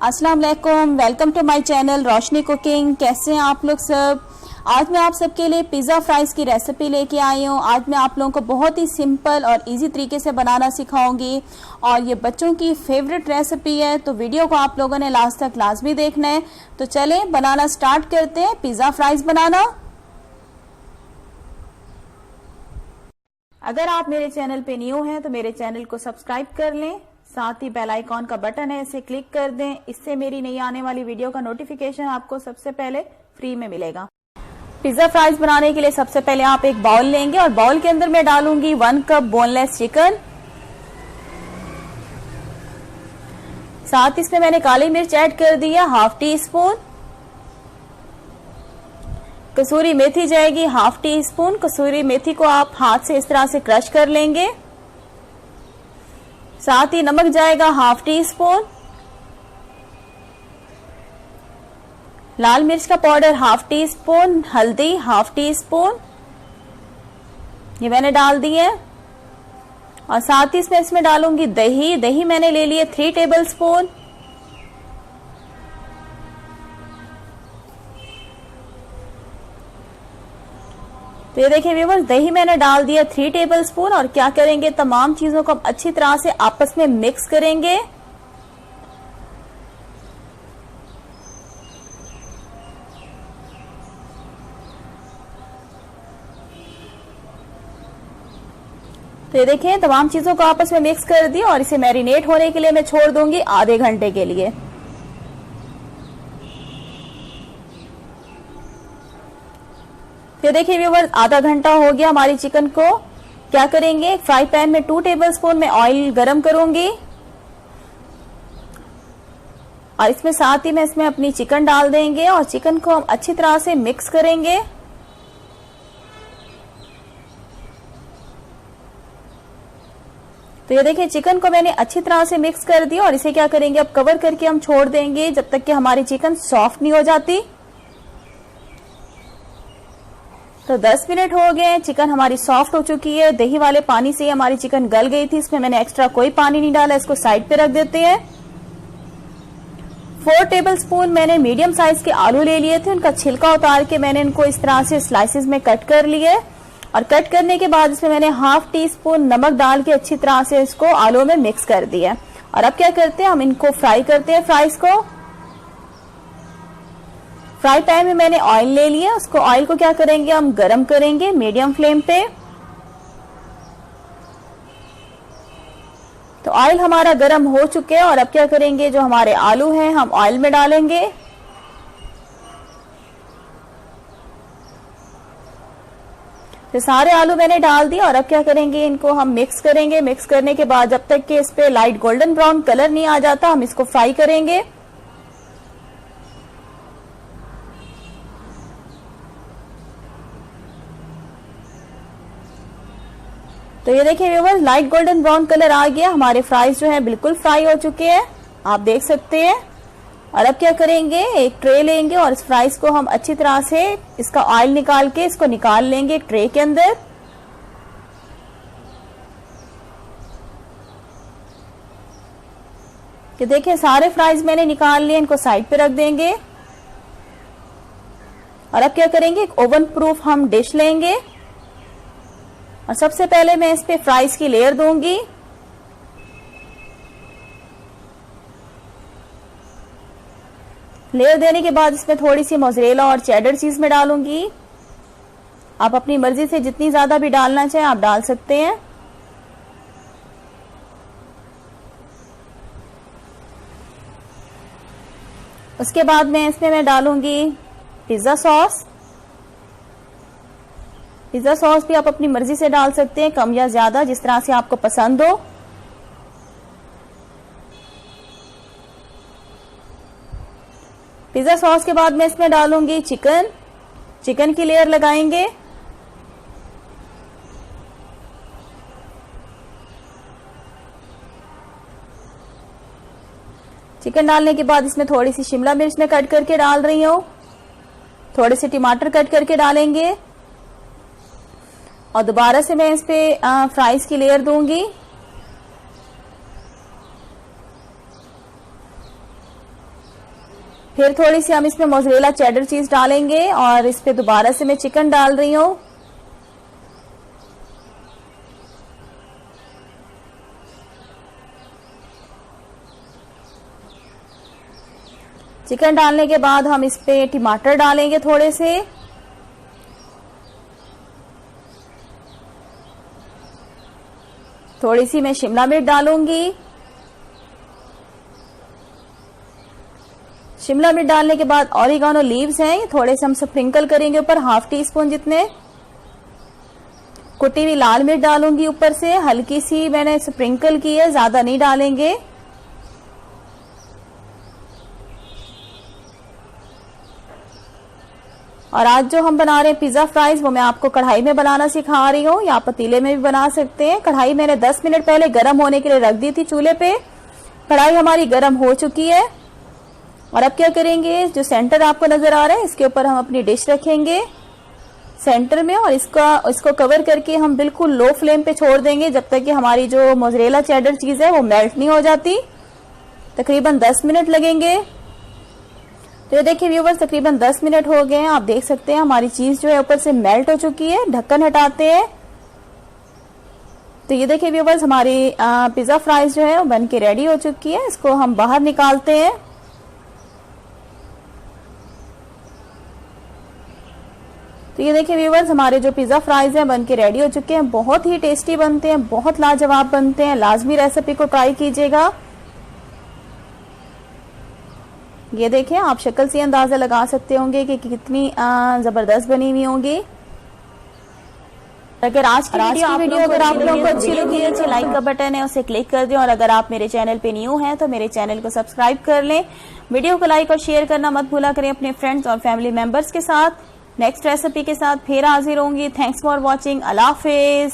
अस्सलाम वालेकुम, welcome to my channel Roshni cooking. कैसे हैं आप लोग सब। आज मैं आप सबके लिए पिज़्ज़ा फ्राइज़ की रेसिपी लेके आई हूँ। आज मैं आप लोगों को बहुत ही सिंपल और इजी तरीके से बनाना सिखाऊंगी और ये बच्चों की फेवरेट रेसिपी है, तो वीडियो को आप लोगों ने लास्ट तक लाजमी देखना है। तो चलें बनाना स्टार्ट करते हैं, पिज़्ज़ा फ्राइज़ बनाना। अगर आप मेरे चैनल पे न्यू हैं तो मेरे चैनल को सब्सक्राइब कर लें, साथ ही बेल आइकॉन का बटन है इसे क्लिक कर दें। इससे मेरी नई आने वाली वीडियो का नोटिफिकेशन आपको सबसे पहले फ्री में मिलेगा। पिज्जा फ्राइज बनाने के लिए सबसे पहले आप एक बाउल लेंगे और बाउल के अंदर मैं डालूंगी 1 कप बोनलेस चिकन। साथ इसमें मैंने काली मिर्च ऐड कर दी है 1/2 टी स्पून। कसूरी मेथी जाएगी 1/2 टी स्पून। कसूरी मेथी को आप हाथ से इस तरह से क्रश कर लेंगे। साथ ही नमक जाएगा 1/2 टी स्पून। लाल मिर्च का पाउडर 1/2 टी स्पून। हल्दी 1/2 टी स्पून, ये मैंने डाल दी है। और साथ ही इसमें डालूंगी दही। दही मैंने ले ली है 3 टेबल स्पून। तो ये देखिए व्यूअर्स, दही मैंने डाल दिया 3 टेबल स्पून। और क्या करेंगे, तमाम चीजों को हम अच्छी तरह से आपस में मिक्स करेंगे। तो ये देखिए तमाम चीजों को आपस में मिक्स कर दिया और इसे मैरिनेट होने के लिए मैं छोड़ दूंगी आधे घंटे के लिए। तो देखिए व्यूअर्स, आधा घंटा हो गया हमारी चिकन को। क्या करेंगे, एक फ्राई पैन में 2 टेबल स्पून में ऑयल गरम करूंगी और इसमें साथ ही मैं इसमें अपनी चिकन डाल देंगे और चिकन को हम अच्छी तरह से मिक्स करेंगे। तो ये देखिए चिकन को मैंने अच्छी तरह से मिक्स कर दिया और इसे क्या करेंगे, अब कवर करके हम छोड़ देंगे जब तक कि हमारी चिकन सॉफ्ट नहीं हो जाती। तो 10 मिनट हो गए, चिकन हमारी सॉफ्ट हो चुकी है। दही वाले पानी से हमारी चिकन गल गई थी, इसमें मैंने एक्स्ट्रा कोई पानी नहीं डाला। इसको साइड पे रख देते हैं। 4 टेबल स्पून मैंने मीडियम साइज के आलू ले लिए थे, उनका छिलका उतार के मैंने इनको इस तरह से स्लाइसेस में कट कर लिए और कट करने के बाद इसमें मैंने 1/2 टी स्पून नमक डाल के अच्छी तरह से इसको आलू में मिक्स कर दिया। और अब क्या करते हैं, हम इनको फ्राई करते हैं। फ्राइज को फ्राई पैन में मैंने ऑयल ले लिया, उसको ऑयल को क्या करेंगे, हम गरम करेंगे मीडियम फ्लेम पे। तो ऑयल हमारा गरम हो चुके हैं और अब क्या करेंगे, जो हमारे आलू हैं हम ऑयल में डालेंगे। तो सारे आलू मैंने डाल दिए और अब क्या करेंगे, इनको हम मिक्स करेंगे। मिक्स करने के बाद जब तक कि इस पे लाइट गोल्डन ब्राउन कलर नहीं आ जाता हम इसको फ्राई करेंगे। तो ये देखिए viewers, light golden brown colour आ गया। हमारे फ्राइज जो है बिल्कुल फ्राई हो चुके हैं, आप देख सकते हैं। और अब क्या करेंगे, एक ट्रे लेंगे और इस फ्राइज को हम अच्छी तरह से इसका ऑयल निकाल के इसको निकाल लेंगे एक ट्रे के अंदर। तो देखिए सारे फ्राइज मैंने निकाल लिए, इनको साइड पे रख देंगे। और अब क्या करेंगे, एक ओवन प्रूफ हम डिश लेंगे और सबसे पहले मैं इस पे फ्राइज की लेयर दूंगी। लेयर देने के बाद इसमें थोड़ी सी मोज़रेला और चेडर चीज में डालूंगी। आप अपनी मर्जी से जितनी ज्यादा भी डालना चाहें आप डाल सकते हैं। उसके बाद मैं डालूंगी पिज्जा सॉस। पिज्जा सॉस भी आप अपनी मर्जी से डाल सकते हैं, कम या ज्यादा जिस तरह से आपको पसंद हो। पिज्जा सॉस के बाद मैं इसमें डालूंगी चिकन। चिकन की लेयर लगाएंगे। चिकन डालने के बाद इसमें थोड़ी सी शिमला मिर्च में कट करके डाल रही हूं, थोड़े से टमाटर कट करके डालेंगे और दोबारा से मैं इस पे फ्राइज की लेयर दूंगी। फिर थोड़ी सी हम इसमें मोज़रेला चेडर चीज डालेंगे और इस पे दोबारा से मैं चिकन डाल रही हूँ। चिकन डालने के बाद हम इस पे टमाटर डालेंगे थोड़े से, थोड़ी सी मैं शिमला मिर्च डालूंगी। शिमला मिर्च डालने के बाद ऑरिगानो लीव्स हैं, थोड़े से हम स्प्रिंकल करेंगे ऊपर, हाफ टी स्पून जितने। कुटी हुई लाल मिर्च डालूंगी ऊपर से, हल्की सी मैंने स्प्रिंकल की है, ज्यादा नहीं डालेंगे। और आज जो हम बना रहे हैं पिज्जा फ्राइज, वो मैं आपको कढ़ाई में बनाना सिखा रही हूँ, या पतीले में भी बना सकते हैं। कढ़ाई मैंने 10 मिनट पहले गर्म होने के लिए रख दी थी चूल्हे पे। कढ़ाई हमारी गर्म हो चुकी है। और अब क्या करेंगे, जो सेंटर आपको नजर आ रहा है इसके ऊपर हम अपनी डिश रखेंगे सेंटर में, और इसको कवर करके हम बिल्कुल लो फ्लेम पे छोड़ देंगे जब तक कि हमारी जो मोज़रेला चेडर चीज है वो मेल्ट नहीं हो जाती। तकरीबन 10 मिनट लगेंगे। तो ये देखिए व्यूवर्स, तकरीबन 10 मिनट हो गए हैं। आप देख सकते हैं हमारी चीज जो है ऊपर से मेल्ट हो चुकी है। ढक्कन हटाते हैं। तो ये देखिए व्यूवर्स, हमारी पिज्जा फ्राइज जो है वो बन के रेडी हो चुकी है। इसको हम बाहर निकालते हैं। तो ये देखिए व्यूवर्स, हमारे जो पिज्जा फ्राइज हैं बन के रेडी हो चुके हैं। बहुत ही टेस्टी बनते हैं, बहुत लाजवाब बनते हैं। लाजमी रेसिपी को ट्राई कीजिएगा। ये देखें, आप शक्ल से अंदाजा लगा सकते होंगे कि कितनी जबरदस्त बनी हुई होंगी। अगर आज की वीडियो अगर आप लोगों को अच्छी लगी है तो लाइक का बटन है उसे क्लिक कर दें, और अगर आप मेरे चैनल पे न्यू हैं तो मेरे चैनल को सब्सक्राइब कर लें। वीडियो को लाइक और शेयर करना मत भूला करें अपने फ्रेंड्स और फैमिली मेंबर्स के साथ। नेक्स्ट रेसिपी के साथ फिर हाजिर होंगी। Thanks for watching. Allah Hafiz.